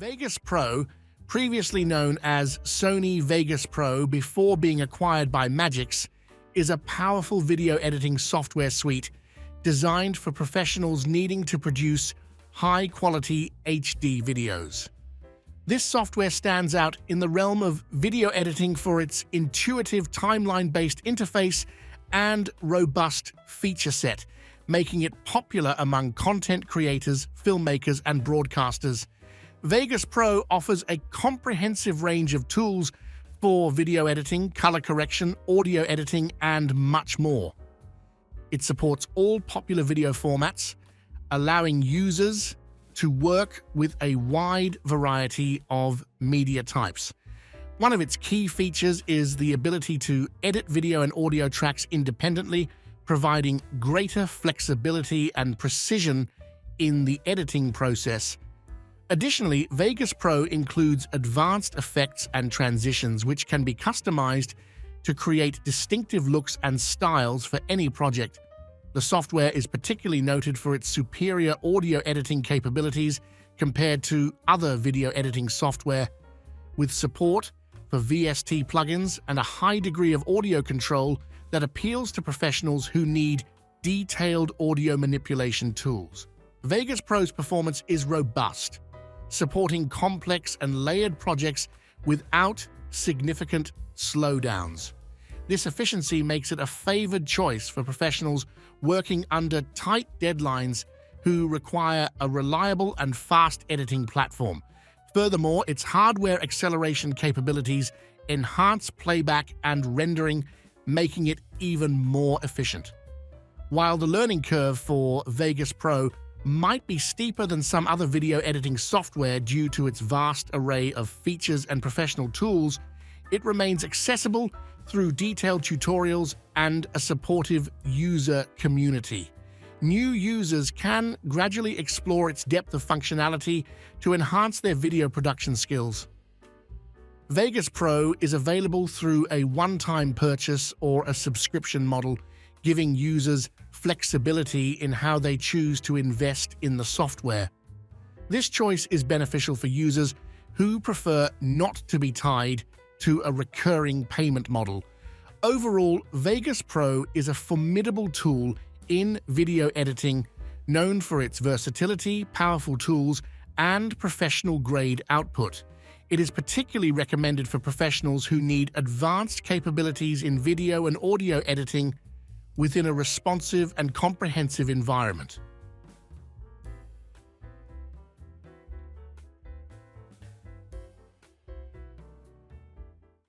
Vegas Pro, previously known as Sony Vegas Pro before being acquired by MAGIX, is a powerful video editing software suite designed for professionals needing to produce high-quality HD videos. This software stands out in the realm of video editing for its intuitive timeline-based interface and robust feature set, making it popular among content creators, filmmakers, and broadcasters. Vegas Pro offers a comprehensive range of tools for video editing, color correction, audio editing, and much more. It supports all popular video formats, allowing users to work with a wide variety of media types. One of its key features is the ability to edit video and audio tracks independently, providing greater flexibility and precision in the editing process. Additionally, Vegas Pro includes advanced effects and transitions which can be customized to create distinctive looks and styles for any project. The software is particularly noted for its superior audio editing capabilities compared to other video editing software, with support for VST plugins and a high degree of audio control that appeals to professionals who need detailed audio manipulation tools. Vegas Pro's performance is robust, supporting complex and layered projects without significant slowdowns. This efficiency makes it a favored choice for professionals working under tight deadlines who require a reliable and fast editing platform. Furthermore, its hardware acceleration capabilities enhance playback and rendering, making it even more efficient. While the learning curve for Vegas Pro might be steeper than some other video editing software due to its vast array of features and professional tools, it remains accessible through detailed tutorials and a supportive user community. New users can gradually explore its depth of functionality to enhance their video production skills. Vegas Pro is available through a one-time purchase or a subscription model, giving users flexibility in how they choose to invest in the software. This choice is beneficial for users who prefer not to be tied to a recurring payment model. Overall, Vegas Pro is a formidable tool in video editing, known for its versatility, powerful tools, and professional-grade output. It is particularly recommended for professionals who need advanced capabilities in video and audio editing within a responsive and comprehensive environment.